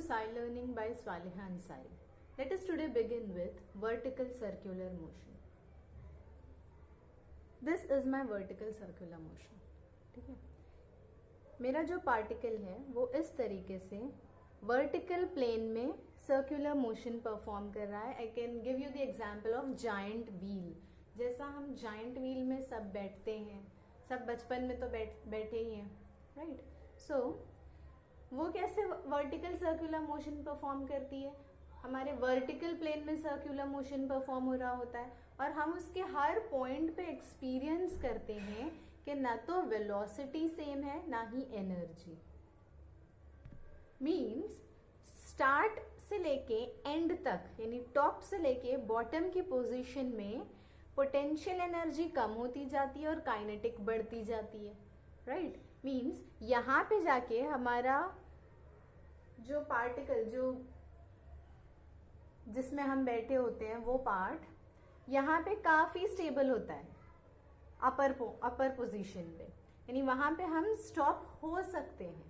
Sai Learning by Swaliha and Sai. Let us today begin with vertical circular motion. This is my vertical circular motion. ठीक है, मेरा जो particle है वो इस तरीके से वर्टिकल प्लेन में सर्कुलर मोशन परफॉर्म कर रहा है. I can give you the example of giant wheel. जैसा हम जायंट व्हील में सब बैठते हैं, सब बचपन में तो बैठे ही हैं, राइट. सो वो कैसे वर्टिकल सर्कुलर मोशन परफॉर्म करती है. हमारे वर्टिकल प्लेन में सर्कुलर मोशन परफॉर्म हो रहा होता है और हम उसके हर पॉइंट पे एक्सपीरियंस करते हैं कि ना तो वेलोसिटी सेम है ना ही एनर्जी. मीन्स स्टार्ट से लेके एंड तक, यानी टॉप से लेके बॉटम की पोजीशन में पोटेंशियल एनर्जी कम होती जाती है और काइनेटिक बढ़ती जाती है, राइट. मीन्स यहाँ पे जाके हमारा जो पार्टिकल जो जिसमें हम बैठे होते हैं वो पार्ट यहाँ पे काफी स्टेबल होता है अपर पोजीशन पे, यानी वहां पे हम स्टॉप हो सकते हैं,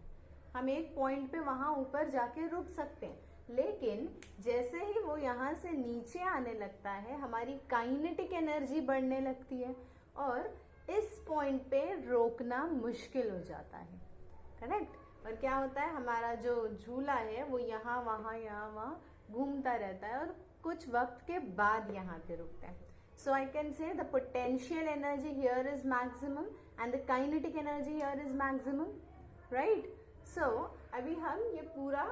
हम एक पॉइंट पे वहां ऊपर जाके रुक सकते हैं. लेकिन जैसे ही वो यहाँ से नीचे आने लगता है हमारी काइनेटिक एनर्जी बढ़ने लगती है और इस पॉइंट पे रोकना मुश्किल हो जाता है, करेक्ट. और क्या होता है, हमारा जो झूला है वो यहाँ वहाँ घूमता रहता है और कुछ वक्त के बाद यहाँ पे रुकता है. So I can say the potential energy here is maximum and the kinetic energy here is maximum, right? So अभी हम ये पूरा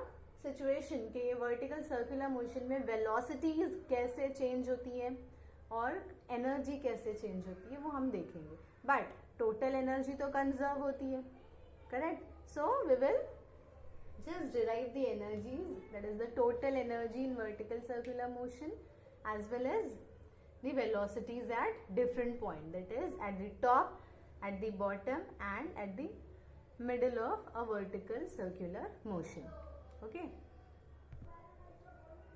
सिचुएशन के ये वर्टिकल सर्कुलर मोशन में वेलोसिटीज कैसे चेंज होती है और एनर्जी कैसे चेंज होती है वो हम देखेंगे. बट टोटल एनर्जी तो कंजर्व होती है, correct. So we will just derive the energies, that is the total energy in vertical circular motion as well as the velocities at different point, that is at the top, at the bottom and at the middle of a vertical circular motion. Okay,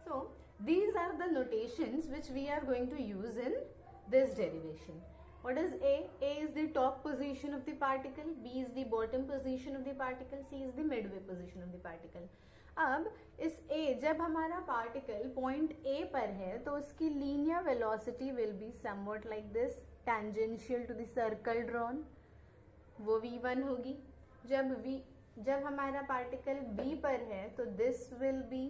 so these are the notations which we are going to use in this derivation. What is A? A is the top position of the particle, B is the bottom position of the particle, C is the midway position of the particle. अब इस A, जब हमारा particle point A पर है तो उसकी linear velocity will be somewhat like this, tangential to the circle drawn, वो v1 होगी. जब हमारा पार्टिकल B पर है तो this will be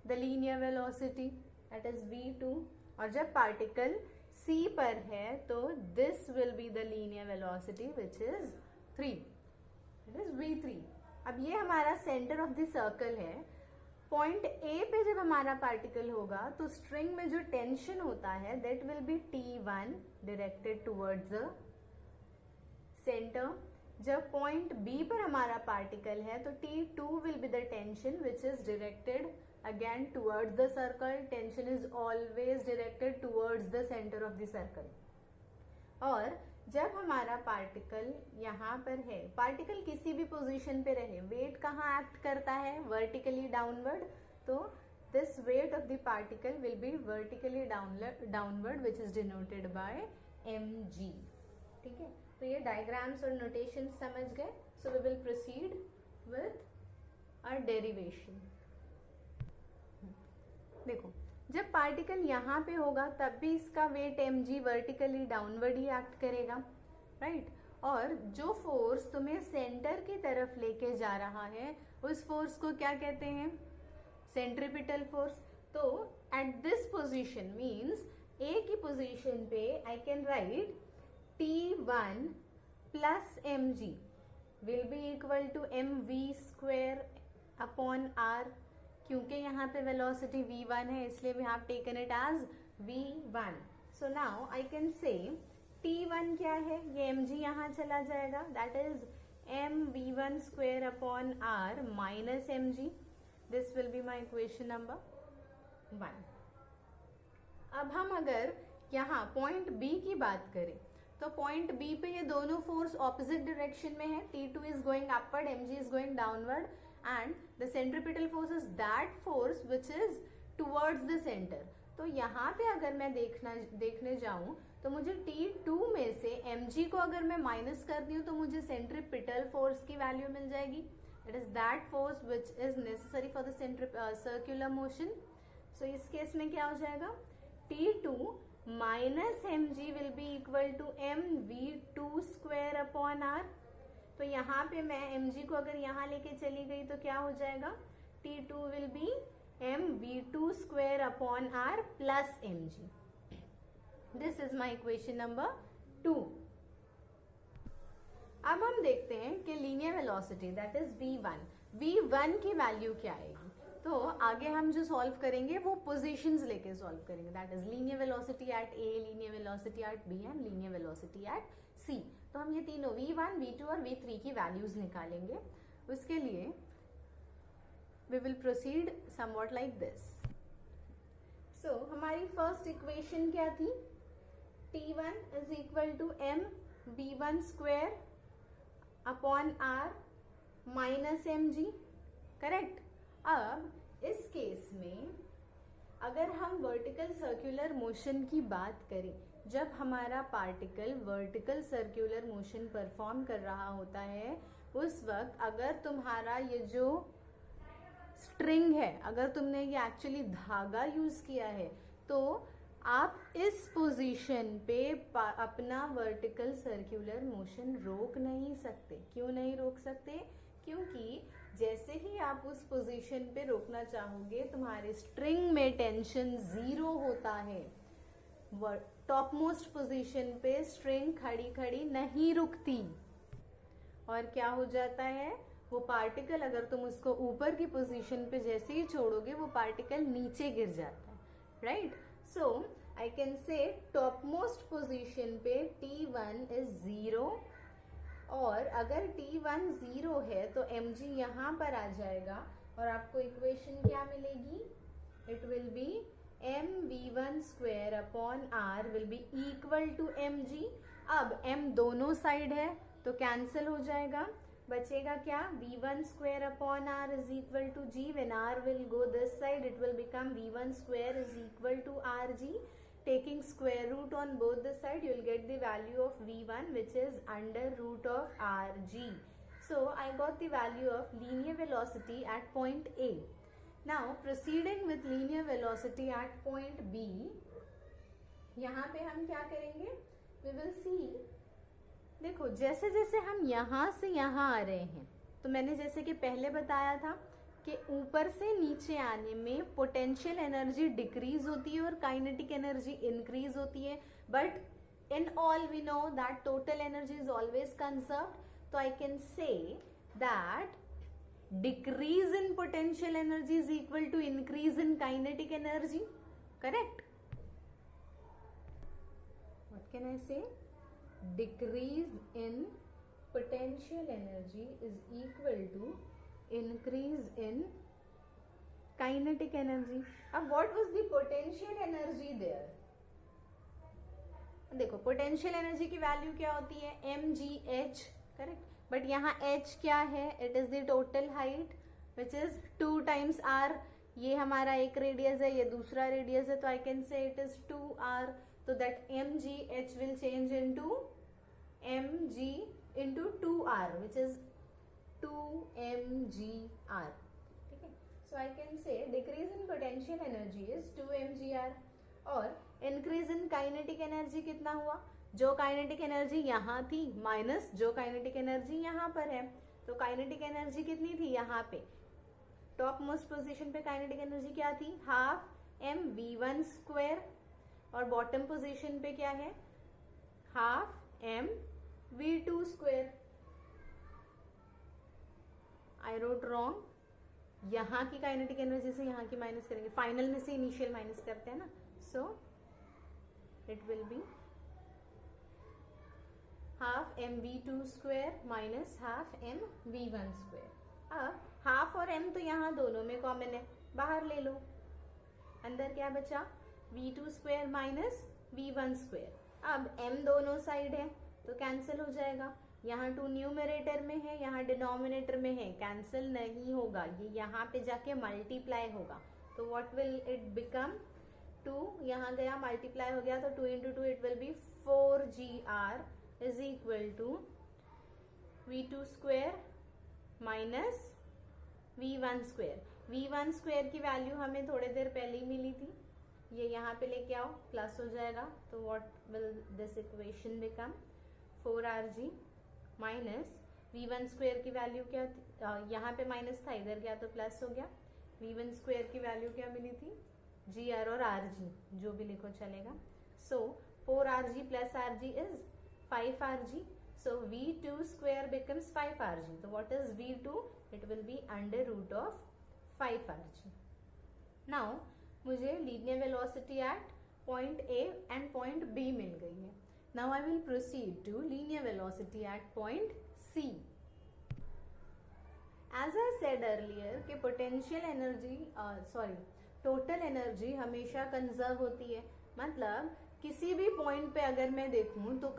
the linear velocity, that is v2. और जब पार्टिकल C पर है तो this will be the linear velocity which is 3, it is v3. अब ये हमारा सेंटर ऑफ द सर्कल है. पॉइंट A पे जब हमारा पार्टिकल होगा तो स्ट्रिंग में जो टेंशन होता है that will be T1 directed towards the centre. जब पॉइंट B पर हमारा पार्टिकल है तो T2 will be the tension which is directed again towards the circle. Tension is always directed towards the center of the circle. और जब हमारा particle यहाँ पर है, पार्टिकल किसी भी पोजीशन पे रहे, वेट कहाँ एक्ट करता है, वर्टिकली डाउनवर्ड. तो this weight of the particle will be vertically downward which is denoted by mg. ठीक है, तो ये डायग्राम्स और नोटेशन समझ गए. So we will proceed with our derivation. देखो, जब पार्टिकल यहाँ पे होगा तब भी इसका वेट mg वर्टिकली डाउनवर्ड ही एक्ट करेगा, राइट. और जो फोर्स तुम्हें सेंटर की तरफ लेके जा रहा है उस फोर्स को क्या कहते हैं, सेंट्रीपिटल फोर्स. तो at this position means A की पोजीशन पे I can write T1 plus mg will be equal to mv square upon r. क्योंकि यहाँ पे वेलोसिटी v1 है इसलिए we have taken it as v1. So now I can say T1 क्या है, ये mg यहाँ चला जाएगा, that is mv1 square upon r minus mg. This will be my equation number 1. अब हम अगर यहाँ पॉइंट B की बात करें तो पॉइंट B पे ये दोनों फोर्स ऑपोजिट डायरेक्शन में है. T2 is going upward, mg is going downward and the centripetal force is that force which is towards the center. तो यहाँ पे अगर मैं देखने जाऊं तो मुझे T2 में से mg को अगर मैं माइनस करती हूँ तो मुझे सेंट्रीपिटल फोर्स की वैल्यू मिल जाएगी. It is that force which is necessary for the circular motion. So इस केस में क्या हो जाएगा, T2 minus mg will be equal to mv2 square upon r. तो यहाँ पे मैं mg को अगर यहाँ लेके चली गई तो क्या हो जाएगा, T2 will be mv2 square upon r plus mg. This is my equation number 2. अब हम देखते हैं कि linear velocity that is v1 की वैल्यू क्या आएगी. तो आगे हम जो सॉल्व करेंगे वो पोजीशंस लेके सॉल्व करेंगे. That is linear velocity at A, linear velocity at B and linear velocity at C. तो हम ये तीनों v1, v2 और v3 की वैल्यूज निकालेंगे. उसके लिए we will proceed somewhat like this. So हमारी फर्स्ट इक्वेशन क्या थी, T1 is equal to m v1 square upon r minus mg. Correct. अब इस केस में अगर हम वर्टिकल सर्कुलर मोशन की बात करें, जब हमारा particle vertical circular motion perform कर रहा होता है, उस वक्त अगर तुम्हारा ये जो स्ट्रिंग है, अगर तुमने ये एक्चुअली धागा यूज किया है, तो आप इस पोजीशन पे अपना वर्टिकल सर्कुलर मोशन रोक नहीं सकते. क्यों नहीं रोक सकते? क्योंकि जैसे ही आप उस पोजीशन पे रोकना चाहोगे, तुम्हारे स्ट्रिंग में टेंशन 0 होता है. टॉप मोस्ट पोजीशन पे स्ट्रिंग खड़ी खड़ी नहीं रुकती और क्या हो जाता है, वो पार्टिकल अगर तुम उसको ऊपर की पोजीशन पे जैसे ही छोड़ोगे, वो पार्टिकल नीचे गिर जाता है. राइट. सो आई कैन से टॉप मोस्ट पोजीशन पे T1 इज 0 और अगर T1 0 है तो mg यहाँ पर आ जाएगा और आपको इक्वेशन क्या मिलेगी, it will be mv1 square upon r will be equal to mg. अब m दोनों साइड है तो कैंसिल हो जाएगा, बचेगा क्या, v1 square upon r is equal to g. When r will go this side it will become v1 square is equal to rg. Taking square root on both the side, you will get the value of v1 which is under root of rg. So I got the value of linear velocity at point A. Now proceeding with linear velocity at point B, यहाँ पे हम क्या करेंगे, we will see. देखो जैसे जैसे हम यहाँ से यहाँ आ रहे हैं, तो मैंने जैसे कि पहले बताया था कि ऊपर से नीचे आने में पोटेंशियल एनर्जी डिक्रीज होती है और काइनेटिक एनर्जी इंक्रीज होती है. But in all we know that total energy is always conserved. तो I can say that decrease in potential energy is equal to increase in kinetic energy. Correct. What can I say, decrease in potential energy is equal to increase in kinetic energy. अब what was the potential energy there? देखो potential energy की value क्या होती है, mgh. Correct. But यहाँ h क्या है, it is the total height which is 2 times r. ये हमारा एक रेडियस है, ये दूसरा रेडियस है, तो I can say it is 2r. तो that mgh will change into mg into 2r which is 2mgr. ठीक है. So I can say decrease in potential energy is 2mgr और इंक्रीज इन काइनेटिक एनर्जी कितना हुआ, जो kinetic energy यहाँ थी minus जो काइनेटिक एनर्जी यहाँ पर है. तो काइनेटिक एनर्जी कितनी थी यहाँ पे, टॉप मोस्ट पोजीशन पे काइनेटिक एनर्जी क्या थी, हाफ mv1 स्क्वायर, और बॉटम पोजीशन पे क्या है, half mv2 square. I wrote wrong. यहाँ की काइनेटिक एनर्जी से यहाँ की माइनस करेंगे, फाइनल में से इनिशियल माइनस करते हैं ना. So it will be half mv2 square minus half mv1 square. अब हाफ और m तो यहाँ दोनों में कॉमन है, बाहर ले लो. अंदर क्या बचा, v2 square minus v1 square. अब m दोनों साइड है तो कैंसिल हो जाएगा. यहाँ 2 न्यूमरेटर में है, यहाँ डिनोमिनेटर में है, कैंसिल नहीं होगा, ये यहाँ पे जाके मल्टीप्लाई होगा. तो व्हाट विल इट बिकम, 2 यहाँ गया मल्टीप्लाई हो गया, तो 2 into 2 it will be 4gr is equal to v2 square minus v1 की वैल्यू हमें थोड़ी देर पहले ही मिली थी, ये यहाँ पे लेके आओ, प्लस हो जाएगा, तो what will this equation become 4rg minus v1 की वैल्यू क्या थी, यहाँ पे माइनस था, इधर गया तो प्लस हो गया, v1 की वैल्यू क्या मिली थी, gr और rg जो भी लिखो चलेगा, सो 4rg plus rg is 5rg, so v2 becomes 5rg, so what is v2, it will be under root of 5rg. now मुझे linear velocity at point A and point B मिल गई है. Now I will proceed to linear velocity at point C. As I said earlier कि potential energy total energy हमेशा conserve होती है, मतलब किसी भी पॉइंट पे अगर मैं देखूं तो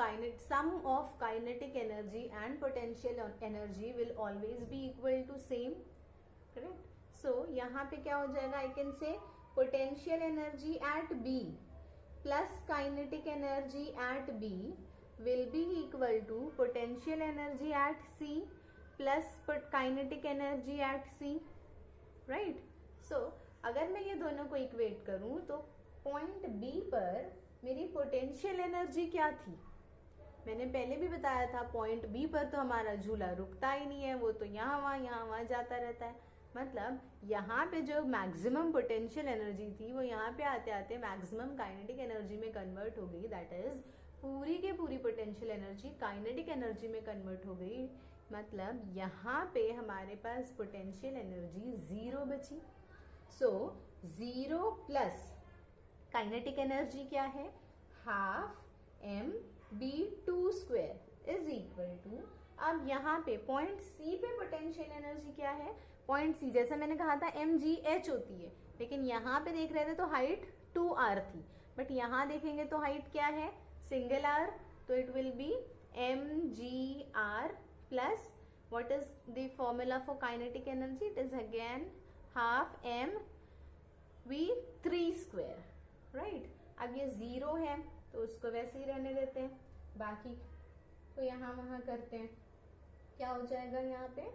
sum of kinetic energy and potential energy will always be equal to same, correct. So यहाँ पे क्या हो जाएगा, I can say potential energy at B plus kinetic energy at B will be equal to potential energy at C plus kinetic energy at C, right? So अगर मैं ये दोनों को इक्वेट करूं तो पॉइंट B पर मेरी पोटेंशियल एनर्जी क्या थी, मैंने पहले भी बताया था पॉइंट B पर तो हमारा झूला रुकता ही नहीं है, वो तो यहाँ वहाँ जाता रहता है, मतलब यहाँ पे जो मैक्सिमम पोटेंशियल एनर्जी थी वो यहाँ पे आते आते मैक्सिमम काइनेटिक एनर्जी में कन्वर्ट हो गई, दैट इज पूरी के पूरी पोटेंशियल एनर्जी काइनेटिक एनर्जी में कन्वर्ट हो गई, मतलब यहाँ पे हमारे पास पोटेंशियल एनर्जी 0 बची. सो 0 प्लस काइनेटिक एनर्जी क्या है, half m v2 is equal to, अब यहाँ पे पॉइंट सी पे पोटेंशियल एनर्जी क्या है, पॉइंट सी जैसे मैंने कहा था mgh होती है, लेकिन यहाँ पे देख रहे थे तो हाइट 2r थी, बट यहाँ देखेंगे तो हाइट क्या है, सिंगल r, तो it will B mgr plus what is the formula for kinetic energy, it is again half m v3 right. अब ये 0 है तो उसको वैसे ही रहने देते हैं, बाकी तो यहाँ वहाँ करते हैं, क्या हो जाएगा, यहाँ पे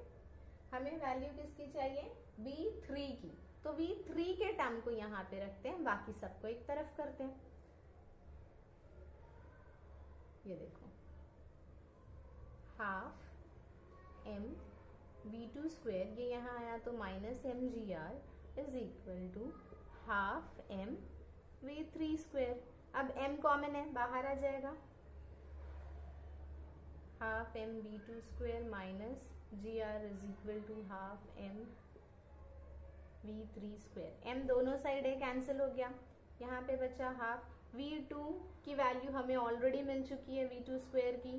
हमें वैल्यू किसकी चाहिए, v3 की, तो v3 के टर्म को यहाँ पे रखते हैं, बाकी सबको एक तरफ करते हैं. ये देखो हाफ m v2 ये यहाँ आया तो minus mgr is equal to half m v3. अब m कॉमन है, बाहर आ जाएगा, half m v2 minus gr is equal to half m v3. m दोनों साइड है, कैंसिल हो गया, यहाँ पे बचा हाफ. v2 की वैल्यू हमें ऑलरेडी मिल चुकी है, v2 की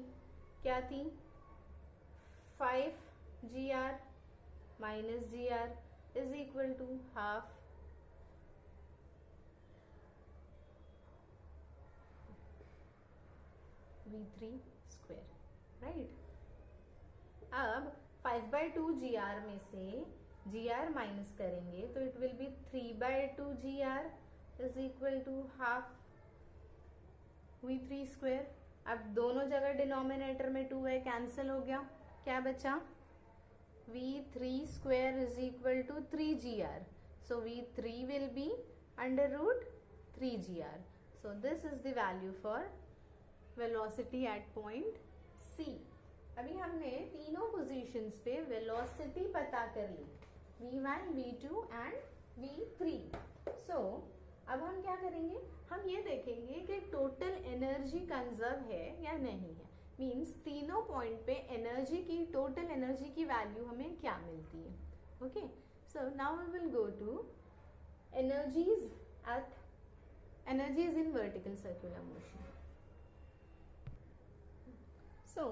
क्या थी, 5gr minus gr is equal to half v3, right. अब 5/2 gr में से gr माइनस करेंगे तो it will be 3/2 gr is equal to half v3. अब दोनों जगह डिनोमिनेटर में 2 है, कैंसिल हो गया, क्या बचा, v3 is equal to 3gr, सो v3 will be under root 3gr. So this is the value for velocity at point C. अभी हमने तीनों पोजीशंस पे वेलोसिटी पता कर ली, v1, v2 एंड v3. सो अब हम क्या करेंगे, हम ये देखेंगे कि टोटल एनर्जी कंजर्व है या नहीं है, मीन्स तीनों पॉइंट पे एनर्जी की, टोटल एनर्जी की वैल्यू हमें क्या मिलती है. Okay, so now we will go to energies in vertical circular motion. So,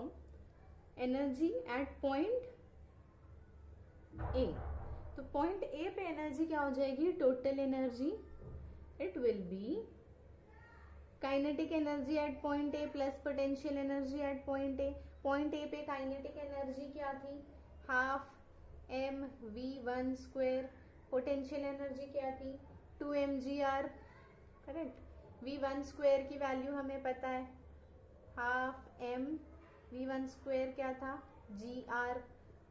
energy at point A, तो पॉइंट ए पे एनर्जी क्या हो जाएगी, total energy, it will be kinetic energy at point A plus potential energy at point A. Point A पे kinetic energy क्या थी, half m v1 potential energy क्या थी, 2mgr, करेक्ट. v1 की वैल्यू हमें पता है, हाफ m v1 क्या था, gr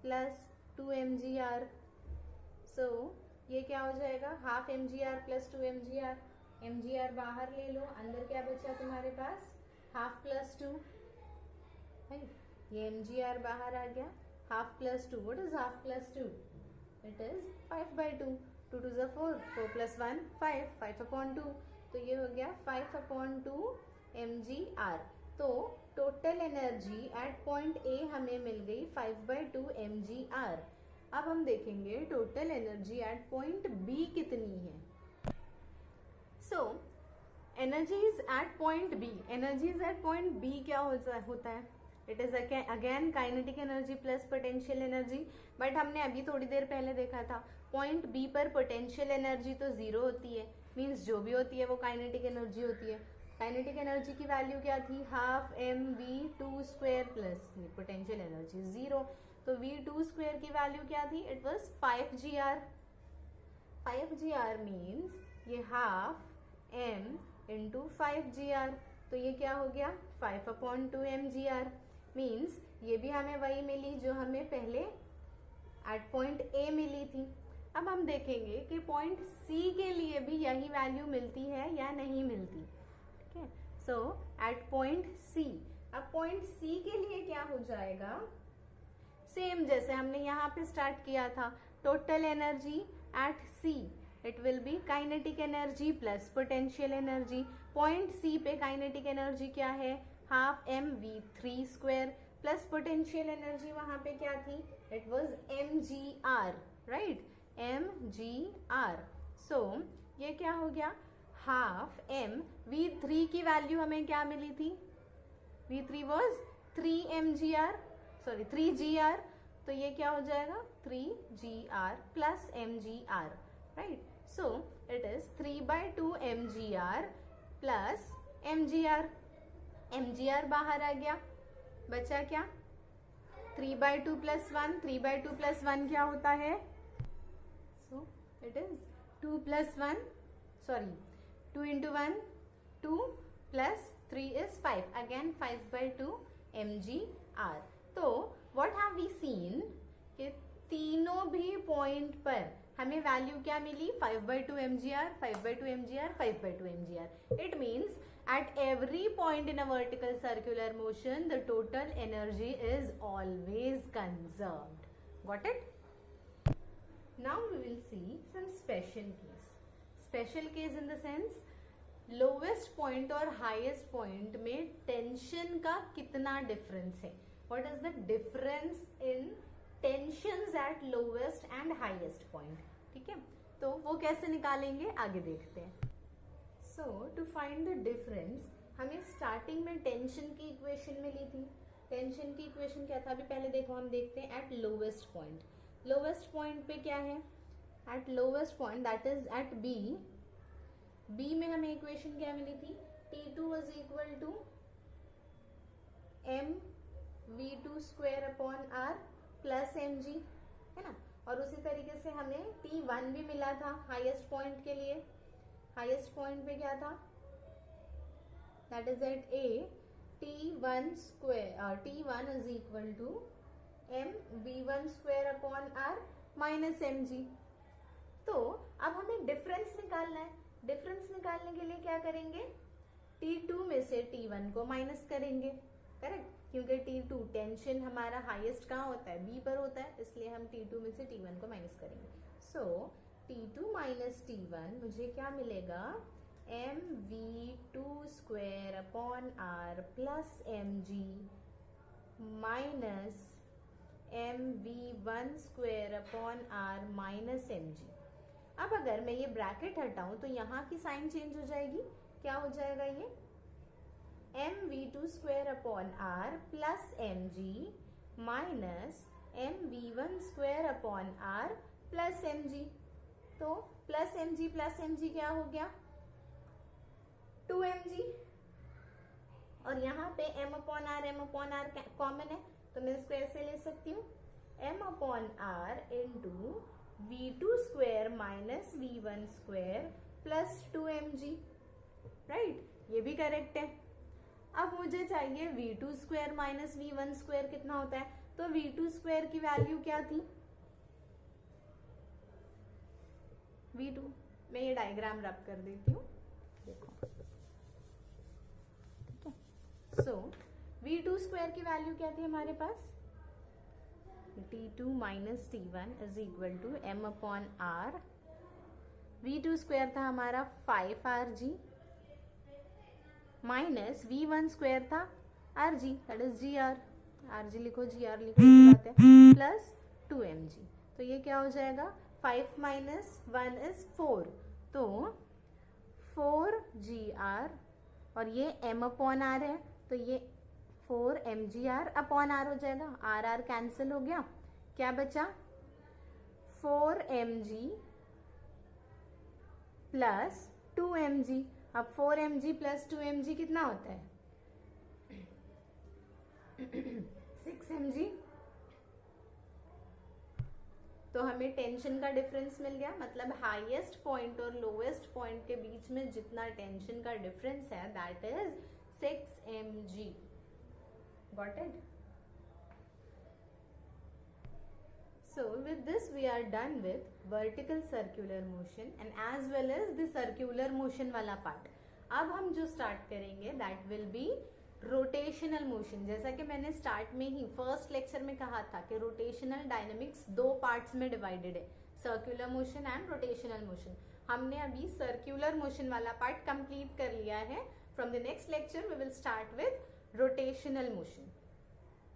प्लस 2mgr सो ये क्या हो जाएगा, half mgr plus 2 mgr, mgr बाहर ले लो, अंदर क्या बचा तुम्हारे पास, हाफ प्लस 2, राइट, ये mgr बाहर आ गया, half plus 2, what is half plus 2, it is 5/2, 2 2 ज़ा 4, 4 + 1 5, 5/2, तो ये हो गया 5/2 mgr। तो total energy at point A हमें मिल गई 5/2 mgr। अब हम देखेंगे total energy at point B कितनी है। So energies at point B, energies at point B क्या होता है, it is again kinetic energy plus potential energy, but हमने अभी थोड़ी देर पहले देखा था पॉइंट बी पर पोटेंशियल एनर्जी तो जीरो होती है, मीन्स जो भी होती है वो काइनेटिक एनर्जी होती है। काइनेटिक एनर्जी की वैल्यू क्या थी, half mv² plus potential energy zero, तो v² की वैल्यू क्या थी, it was 5gr। 5gr means ये हाफ m इंटू 5gr, तो ये क्या हो गया 5/2 mgr, मीन्स ये भी हमें वही मिली जो हमें पहले एट पॉइंट ए मिली थी। अब हम देखेंगे कि पॉइंट सी के लिए भी यही वैल्यू मिलती है या नहीं मिलती, ठीक है। सो एट पॉइंट सी, अब पॉइंट सी के लिए क्या हो जाएगा, सेम जैसे हमने यहाँ पे स्टार्ट किया था, total energy at C it will be kinetic energy plus potential energy. Point C पे काइनेटिक एनर्जी क्या है, half mv3² plus potential energy वहां पे क्या थी, it was mgr, right, mgr। सो ये क्या हो गया, हाफ v3 की वैल्यू हमें क्या मिली थी, v3 वाज 3gr, तो ये क्या हो जाएगा 3gr plus mgr, right. So it is 3/2 mgr plus mgr, mgr बाहर आ गया, बचा क्या 3/2 प्लस 1, 3/2 प्लस 1 क्या होता है, so it is 2 + 1, sorry 2 × 1 2 plus 3 is 5, again 5/2 mgr। तो व्हाट हैव वी सीन कि तीनों भी पॉइंट पर हमें वैल्यू क्या मिली, 5/2 mgr, 5/2 mgr, 5/2 mgr। It means at every point in a vertical circular motion the total energy is always conserved. Got it? Now we will see some special case. Special case in the sense lowest point और highest point में tension का कितना difference है, what is the difference in tensions at lowest and highest point, ठीक है। तो वो कैसे निकालेंगे आगे देखते हैं। So to find the difference हमें स्टार्टिंग में टेंशन की इक्वेशन मिली थी, टेंशन की इक्वेशन क्या था अभी पहले देखो, हम देखते हैं at lowest point. Lowest point पे क्या है, at lowest point that is at B, B में हमें इक्वेशन क्या मिली थी, T2 was equal to mv2² r plus mg, है ना। और उसी तरीके से हमें T1 भी मिला था हाईएस्ट पॉइंट के लिए, हाईएस्ट पॉइंट पे क्या था, that is at A, T1 is equal to mv1² minus mg। तो अब हमें डिफरेंस निकालना है, डिफरेंस निकालने के लिए क्या करेंगे, T2 में से T1 को माइनस करेंगे, करेक्ट, क्योंकि T2 टेंशन हमारा हाईएस्ट कहाँ होता है, बी पर होता है, इसलिए हम T2 में से T1 को माइनस करेंगे। सो T2 माइनस T1 मुझे क्या मिलेगा, mv2² plus mg minus mv1² minus mg। अब अगर मैं ये ब्रैकेट हटाऊं तो यहाँ की साइन चेंज हो जाएगी, क्या हो जाएगा ये, mv2² plus mg minus mv1² plus mg। तो प्लस mg क्या हो गया 2mg, और यहाँ पे m/r कॉमन है, तो मैं इसको ऐसे ले सकती हूँ m/r into v2² minus v1² plus 2mg, right, ये भी करेक्ट है। अब मुझे चाहिए v2² माइनस v1² कितना होता है, तो v2² की वैल्यू क्या थी, v2, मैं ये डायग्राम रब कर देती हूँ, देखो, ठीक है। सो v2 स्क्वायर की वैल्यू क्या थी हमारे पास, t2 minus t1 is equal to m upon r। v2 square था हमारा 5rg माइनस v1 स्क्वायर था rg, that is gr, rg लिखो, gr लिखो, बात है, प्लस 2mg। तो ये क्या हो जाएगा, 5 माइनस 1 इज 4, तो 4gr, और ये m अपॉन r है, तो ये 4mgr अपॉन r हो जाएगा, r कैंसिल हो गया, क्या बचा 4mg प्लस 2mg। अब 4mg प्लस 2mg कितना होता है 6mg। तो हमें टेंशन का डिफरेंस मिल गया, मतलब हाईएस्ट पॉइंट और लोवेस्ट पॉइंट के बीच में जितना टेंशन का डिफरेंस है that is 6mg। Got it? So with this we are done with vertical circular motion and as well as the circular motion वाला part। अब हम जो start करेंगे that will be rotational motion। जैसा कि मैंने start में ही first lecture में कहा था कि rotational dynamics दो parts में divided है, circular motion and rotational motion। हमने अभी circular motion वाला part complete कर लिया है। From the next lecture we will start with rotational motion।